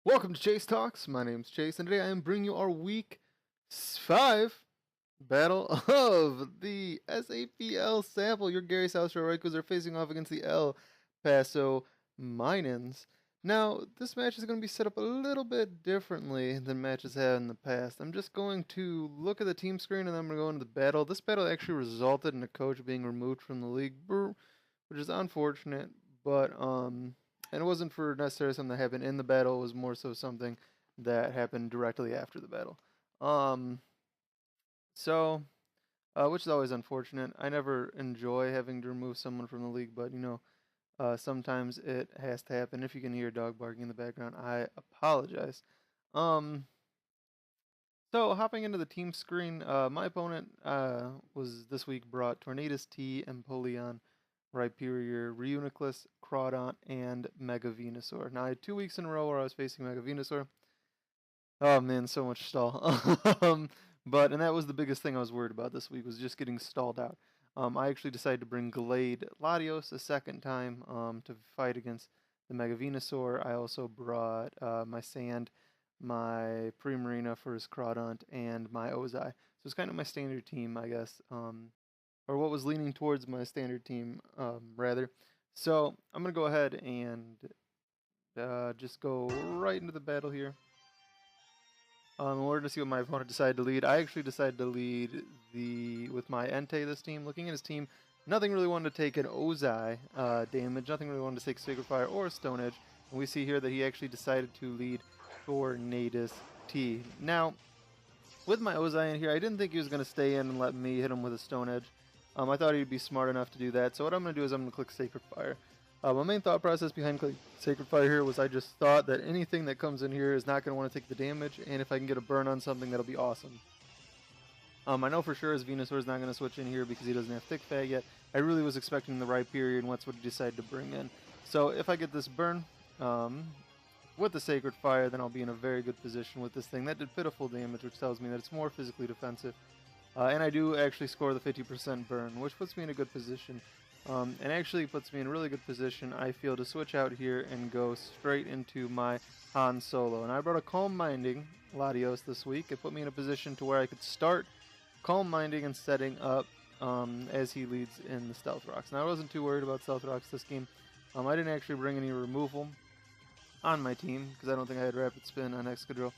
Welcome to Chase Talks. My name's Chase, and today I am bringing you our Week 5 battle of the SAPL sample. Your Gary Southshore Raikous are facing off against the Paso Minuns. Now, this match is going to be set up a little bit differently than matches had in the past. I'm just going to look at the team screen, and then I'm going to go into the battle. This battle actually resulted in a coach being removed from the league, which is unfortunate, but and it wasn't for necessarily something that happened in the battle. It was more so something that happened directly after the battle. Um, so, which is always unfortunate. I never enjoy having to remove someone from the league, but sometimes it has to happen. If you can hear a dog barking in the background, I apologize. Um, so hopping into the team screen, my opponent was this week brought tornadus-t, Empoleon, Rhyperior, Reuniclus, Crawdont, and Mega Venusaur. Now I had 2 weeks in a row where I was facing Mega Venusaur. Oh man, so much stall. And that was the biggest thing I was worried about this week, was just getting stalled out. I actually decided to bring Glade Latios a second time to fight against the Mega Venusaur. I also brought my Sand, my Primarina for his Crawdont, and my Ozai. So it's kind of my standard team, I guess. Or what was leaning towards my standard team, rather. So I'm going to go ahead and just go right into the battle here. In order to see what my opponent decided to lead, I actually decided to lead with my Entei this team. Looking at his team, nothing really wanted to take an Ozai damage, nothing really wanted to take Sacred Fire or Stone Edge, and we see here that he actually decided to lead tornadus-t. Now, with my Ozai in here, I didn't think he was going to stay in and let me hit him with a Stone Edge. I thought he'd be smart enough to do that, so what I'm going to do is I'm going to click Sacred Fire. My main thought process behind clicking Sacred Fire here was I just thought that anything that comes in here is not going to want to take the damage, and if I can get a burn on something, that'll be awesome. I know for sure his Venusaur is not going to switch in here because he doesn't have Thick Fat yet. I really was expecting the Rhyperior, and that's what he decided to bring in. So if I get this burn with the Sacred Fire, then I'll be in a very good position with this thing. That did pitiful damage, which tells me that it's more physically defensive. And I do actually score the 50% burn, which puts me in a good position. And actually puts me in a really good position, I feel, to switch out here and go straight into my Han Solo. And I brought a Calm Minding Latios this week. It put me in a position to where I could start Calm Minding and setting up as he leads in the Stealth Rocks. Now, I wasn't too worried about Stealth Rocks this game. I didn't actually bring any removal on my team because I don't think I had Rapid Spin on Excadrill.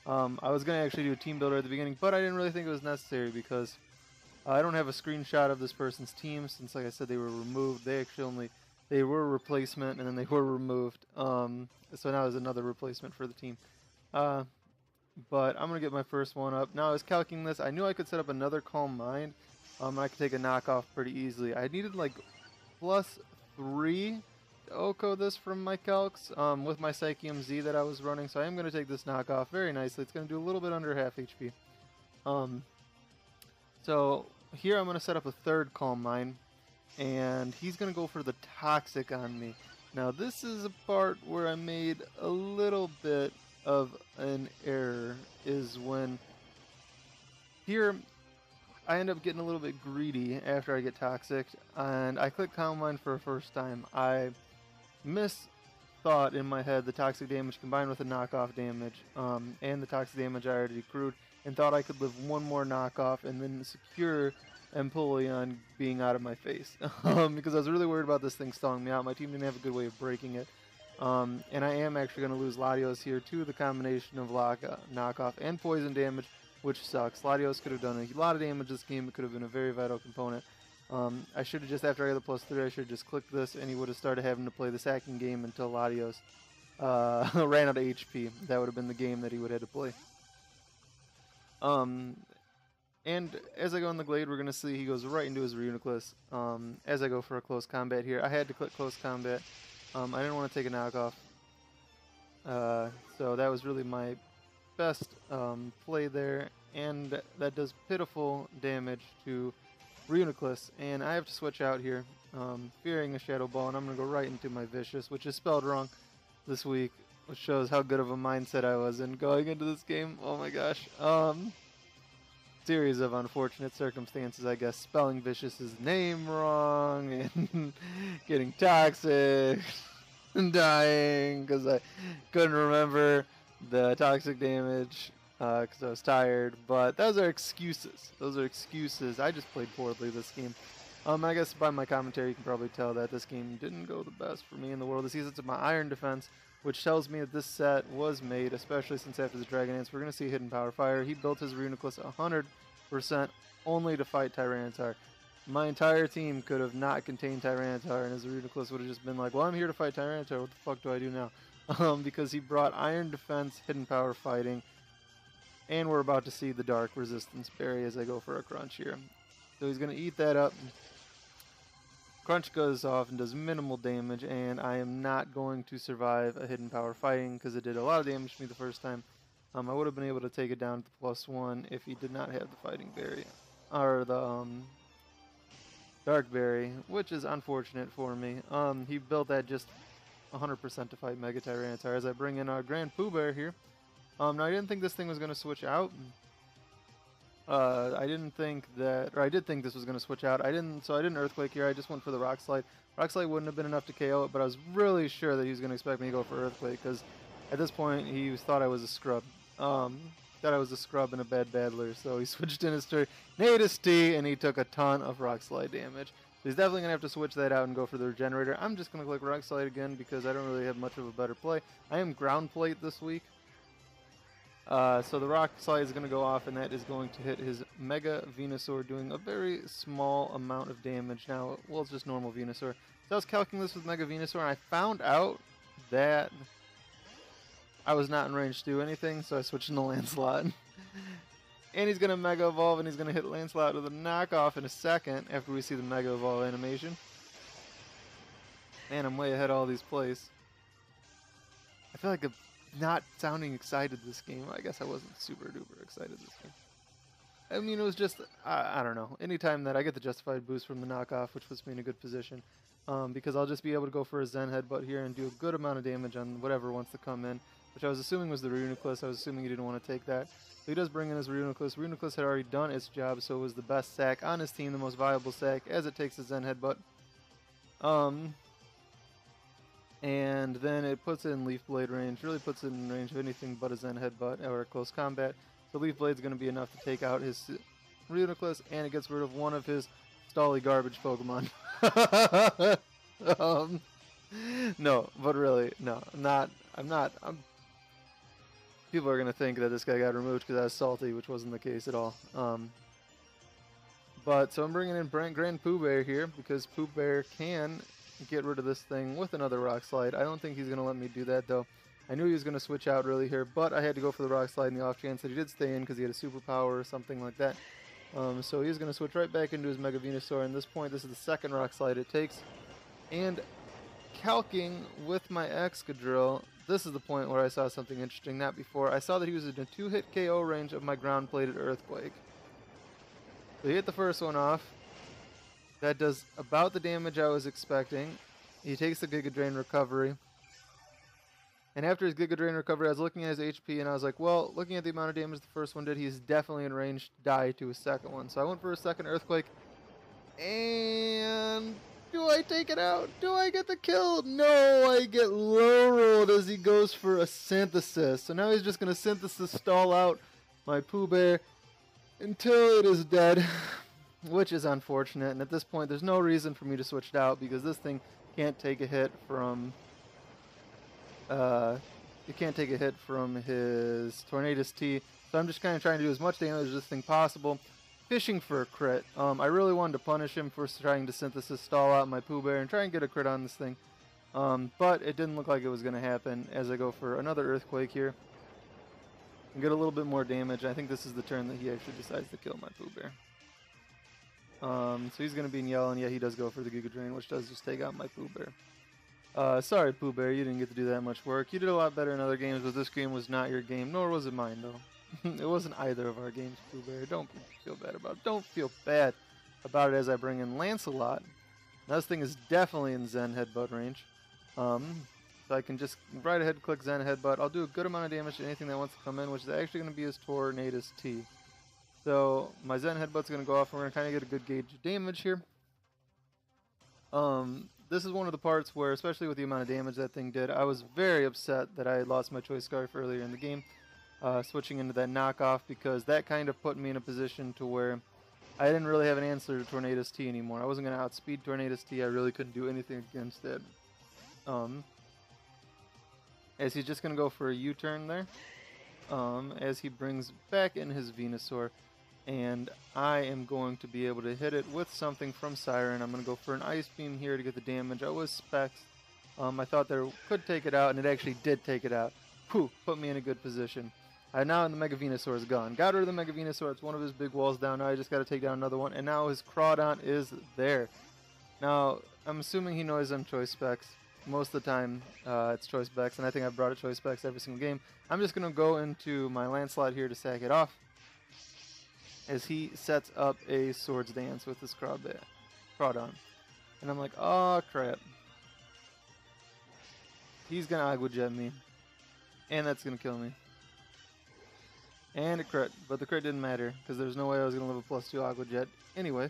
I was going to actually do a team builder at the beginning, but I didn't really think it was necessary because I don't have a screenshot of this person's team since, like I said, they were removed. They were a replacement and then they were removed. So now there's another replacement for the team. But I'm going to get my first one up. Now I was calculating this. I knew I could set up another Calm Mind. I could take a knockoff pretty easily. I needed like +3 to OHKO this from my calcs with my Psychium Z that I was running. So I am going to take this knockoff very nicely. It's going to do a little bit under half HP. So here I'm going to set up a third Calm Mind, and he's going to go for the Toxic on me. Now this is a part where I made a little bit of an error, is when here I end up getting a little bit greedy after I get Toxic, and I click Calm Mind for a first time. I misthought in my head the Toxic damage combined with the knockoff damage, and the Toxic damage I already accrued, and thought I could live one more knockoff and then secure Empoleon being out of my face. Because I was really worried about this thing stalling me out. My team didn't have a good way of breaking it. And I am actually going to lose Latios here to the combination of knockoff and poison damage, which sucks. Latios could have done a lot of damage this game. It could have been a very vital component. I should have just, after I got the +3, I should have just clicked this, and he would have started having to play the sacking game until Latios ran out of HP. That would have been the game that he would have had to play. And as I go in the Glade, we're going to see he goes right into his Reuniclus. As I go for a close combat here, I had to click close combat. I didn't want to take a knockoff. So that was really my best play there. And that does pitiful damage to Reuniclus. And I have to switch out here, fearing a Shadow Ball. And I'm going to go right into my Vicious, which is spelled wrong this week, which shows how good of a mindset I was in going into this game. Oh my gosh. Series of unfortunate circumstances, I guess. Spelling Vicious's name wrong and getting Toxic. dying because I couldn't remember the toxic damage because I was tired. But those are excuses. Those are excuses. I just played poorly this game. I guess by my commentary you can probably tell that this game didn't go the best for me in the world. This season, it's my iron defense, which tells me that this set was made, especially since after the Dragon Dance, we're going to see Hidden Power Fire. He built his Reuniclus 100% only to fight Tyranitar. My entire team could have not contained Tyranitar, and his Reuniclus would have just been like, well, I'm here to fight Tyranitar, what the fuck do I do now? Because he brought Iron Defense, Hidden Power Fighting, and we're about to see the Dark Resistance Berry as I go for a Crunch here. So he's going to eat that up. Crunch goes off and does minimal damage, and I am not going to survive a Hidden Power Fighting because it did a lot of damage to me the first time. I would have been able to take it down to the +1 if he did not have the Fighting Berry, or the Dark Berry, which is unfortunate for me. He built that just 100% to fight Mega Tyranitar as I bring in our Grand Pooh Bear here. Now I didn't think this thing was going to switch out. I didn't think that, or I did think this was going to switch out. So I didn't Earthquake here. I just went for the Rock Slide. Rock Slide wouldn't have been enough to KO it, but I was really sure that he was going to expect me to go for Earthquake because at this point he thought I was a scrub. Thought I was a scrub and a bad battler, so he switched in his tornadus-t and he took a ton of Rock Slide damage. So he's definitely going to have to switch that out and go for the Regenerator. I'm just going to click Rock Slide again because I don't really have much of a better play. I am Ground Plate this week. So the Rock Slide is going to go off, and that is going to hit his Mega Venusaur, doing a very small amount of damage. Now, well, it's just normal Venusaur. So I was calculating this with Mega Venusaur, and I found out that I was not in range to do anything, so I switched into Lancelot. And he's going to Mega Evolve, and he's going to hit Lancelot with a knockoff in a second after we see the Mega Evolve animation. Man, I'm way ahead of all these plays. I feel like I'm not sounding excited this game. I guess I wasn't super duper excited this game. I mean, it was just, I don't know. Anytime that I get the justified boost from the knockoff, which puts me in a good position, because I'll just be able to go for a Zen Headbutt here and do a good amount of damage on whatever wants to come in, which I was assuming was the Reuniclus. I was assuming he didn't want to take that. So he does bring in his Reuniclus. Reuniclus had already done its job, so it was the best sack on his team, the most viable sack, as it takes a Zen Headbutt. And then it puts it in Leaf Blade range, really puts it in range of anything but a Zen Headbutt or a close combat. So Leaf Blade's going to be enough to take out his Reuniclus, and it gets rid of one of his stally garbage Pokemon. No, but really, no, I'm not. People are going to think that this guy got removed because I was salty, which wasn't the case at all. But so I'm bringing in Grand Pooh Bear here because Pooh Bear can get rid of this thing with another Rock Slide. I don't think he's going to let me do that, though. I knew he was going to switch out really here, but I had to go for the Rock Slide in the off chance that he did stay in because he had a superpower or something like that. So he's going to switch right back into his Mega Venusaur. And at this point, this is the second Rock Slide it takes. And calcing with my Excadrill, this is the point where I saw something interesting. Not before. I saw that he was in a 2-hit KO range of my ground-plated Earthquake. So he hit the first one off. That does about the damage I was expecting. He takes the Giga Drain recovery. And after his Giga Drain recovery, I was looking at his HP, and I was like, well, looking at the amount of damage the first one did, he's definitely in range to die to a second one. So I went for a second Earthquake. And do I take it out? Do I get the kill? No, I get low rolled as he goes for a Synthesis. So now he's just going to Synthesis stall out my Pooh Bear until it is dead. Which is unfortunate, and at this point there's no reason for me to switch it out because this thing can't take a hit from it can't take a hit from his tornadus-t, so I'm just kind of trying to do as much damage as this thing possible, fishing for a crit. I really wanted to punish him for trying to Synthesis stall out my Pooh Bear and try and get a crit on this thing, but it didn't look like it was going to happen as I go for another Earthquake here and get a little bit more damage. I think this is the turn that he actually decides to kill my Pooh Bear. So he's going to be in yellow, and yeah, he does go for the Giga Drain, which does just take out my Pooh Bear. Sorry, Pooh Bear, you didn't get to do that much work. You did a lot better in other games, but this game was not your game, nor was it mine, though. It wasn't either of our games, Pooh Bear. Don't feel bad about it. Don't feel bad about it as I bring in Lancelot. Now, this thing is definitely in Zen Headbutt range. So I can just right ahead click Zen Headbutt. I'll do a good amount of damage to anything that wants to come in, which is actually going to be his tornadus-t. So my Zen Headbutt's going to go off, and we're going to kind of get a good gauge of damage here. this is one of the parts where, especially with the amount of damage that thing did, I was very upset that I had lost my choice scarf earlier in the game, switching into that knockoff, because that kind of put me in a position to where I didn't really have an answer to tornadus-t anymore. I wasn't going to outspeed tornadus-t. I really couldn't do anything against it. As he's just going to go for a U-turn there, as he brings back in his Venusaur, and I am going to be able to hit it with something from Siren. I'm going to go for an Ice Beam here to get the damage. I was Specs. I thought that it could take it out, and it actually did take it out. Whew, put me in a good position. Now the Mega Venusaur is gone. Got rid of the Mega Venusaur. It's one of his big walls down. Now I just got to take down another one, and now his Crawdon is there. Now, I'm assuming he knows I'm Choice Specs. Most of the time, it's Choice Specs, and I think I've brought it Choice Specs every single game. I'm just going to go into my Landslide here to sack it off, as he sets up a Swords Dance with his Crawdon. And I'm like, oh crap. He's going to Agua Jet me. And that's going to kill me. And a crit, but the crit didn't matter, because there's no way I was going to live a +2 Agua Jet anyway.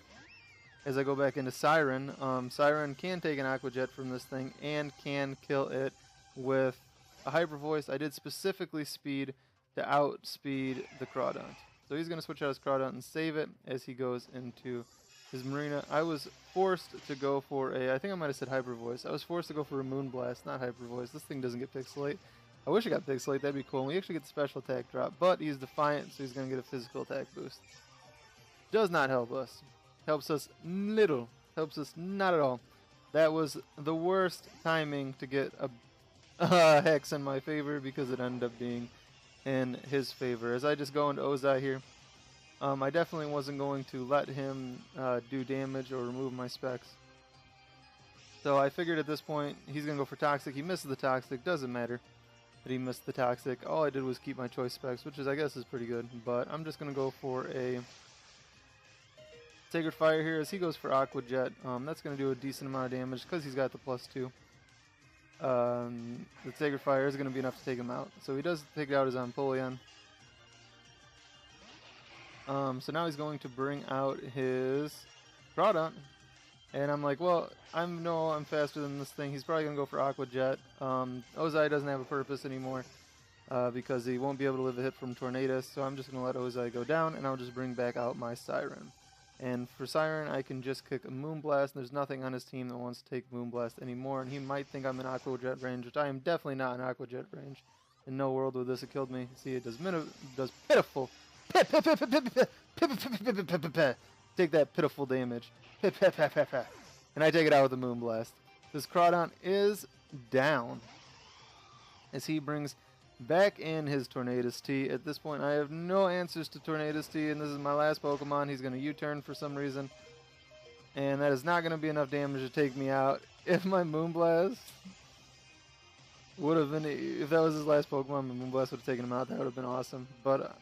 As I go back into Siren, Siren can take an Aqua Jet from this thing and can kill it with a Hyper Voice. I did specifically speed to outspeed the Crawdon. So he's going to switch out his Crawdon and save it as he goes into his Marina. I was forced to go for I think I might have said Hyper Voice. I was forced to go for a Moonblast, not Hyper Voice. This thing doesn't get Pixelate. I wish it got Pixelate, that'd be cool. And we actually get the special attack drop, but he's Defiant, so he's going to get a physical attack boost. Does not help us. Helps us little. Helps us not at all. That was the worst timing to get a Hex in my favor, because it ended up being in his favor. As I just go into Ozai here, I definitely wasn't going to let him do damage or remove my specs. So I figured at this point he's going to go for Toxic. He misses the Toxic. Doesn't matter that he missed the Toxic. All I did was keep my choice specs, which is, I guess, is pretty good. But I'm just going to go for a Sacred Fire here as he goes for Aqua Jet. That's going to do a decent amount of damage because he's got the +2. The Sacred Fire is going to be enough to take him out. So he does take out his Empoleon. So now he's going to bring out his Crawdon. And I'm like, well, I'm faster than this thing. He's probably going to go for Aqua Jet. Ozai doesn't have a purpose anymore because he won't be able to live a hit from Tornadus. So I'm just going to let Ozai go down, and I'll just bring back out my Siren. And for Siren, I can just kick a Moonblast. There's nothing on his team that wants to take Moonblast anymore. And he might think I'm in Aqua Jet range, which I am definitely not in Aqua Jet range. In no world would this have killed me. See, it does pitiful. Take that pitiful damage. And I take it out with a Moonblast. This Crawdon is down as he brings back in his tornadus-t. At this point, I have no answers to tornadus-t, and this is my last Pokemon. He's going to U-turn for some reason, and that is not going to be enough damage to take me out. If my Moonblast would have been, if that was his last Pokemon, my Moonblast would have taken him out. That would have been awesome, but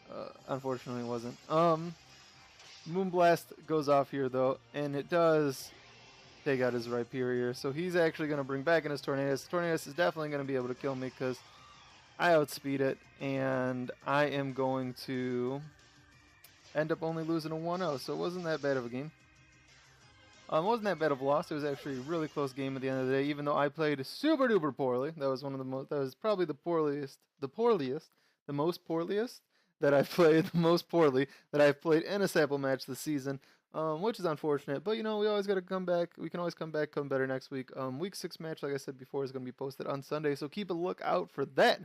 unfortunately it wasn't. Moonblast goes off here though, and it does take out his Rhyperior, so he's actually going to bring back in his Tornadus. Tornadus is definitely going to be able to kill me because I outspeed it, and I am going to end up only losing a 1-0, so it wasn't that bad of a game. It wasn't that bad of a loss. It was actually a really close game at the end of the day, even though I played super duper poorly. That was one of the most, that was probably the most poorliest that I've played, the most poorly that I've played in a SAPL match this season, which is unfortunate. But, you know, we always got to come back. We can always come back, come better next week. Week 6 match, like I said before, is going to be posted on Sunday, so keep a lookout for that.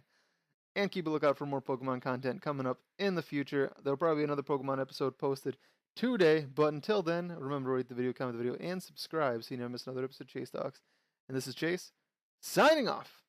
And keep a lookout for more Pokemon content coming up in the future. There'll probably be another Pokemon episode posted today. But until then, remember to rate the video, comment the video, and subscribe so you never miss another episode of Chase Talks. And this is Chase, signing off.